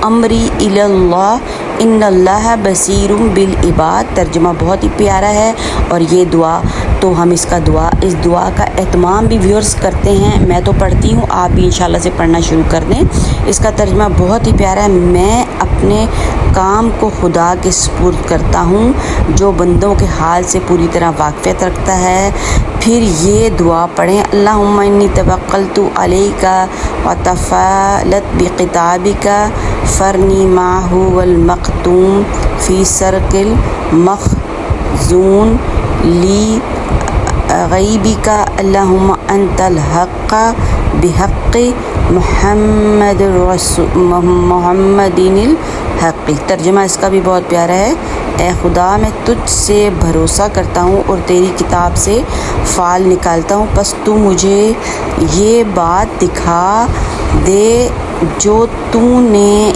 امری اللہ ان اللہ بصیر بالعباد۔ ترجمہ بہت ہی پیارا ہے، اور یہ دعا تو ہم اس دعا کا اہتمام بھی ویورز کرتے ہیں۔ میں تو پڑھتی ہوں، آپ بھی انشاءاللہ سے پڑھنا شروع کر دیں۔ اس کا ترجمہ بہت ہی پیارا ہے۔ میں اپنے کام کو خدا کے سپرد کرتا ہوں جو بندوں کے حال سے پوری طرح واقفیت رکھتا ہے۔ پھر یہ دعا پڑھیں، اللہم انی توکلت علیک وتفالت بکتابک فرنی ما هو المختوم فی سرق المخزون لی غیبک اللہم انت الحق بحق محمد الحق۔ ترجمہ اس کا بھی بہت پیارا ہے، اے خدا میں تجھ سے بھروسہ کرتا ہوں اور تیری کتاب سے فال نکالتا ہوں، پس تو مجھے یہ بات دکھا دے جو تو نے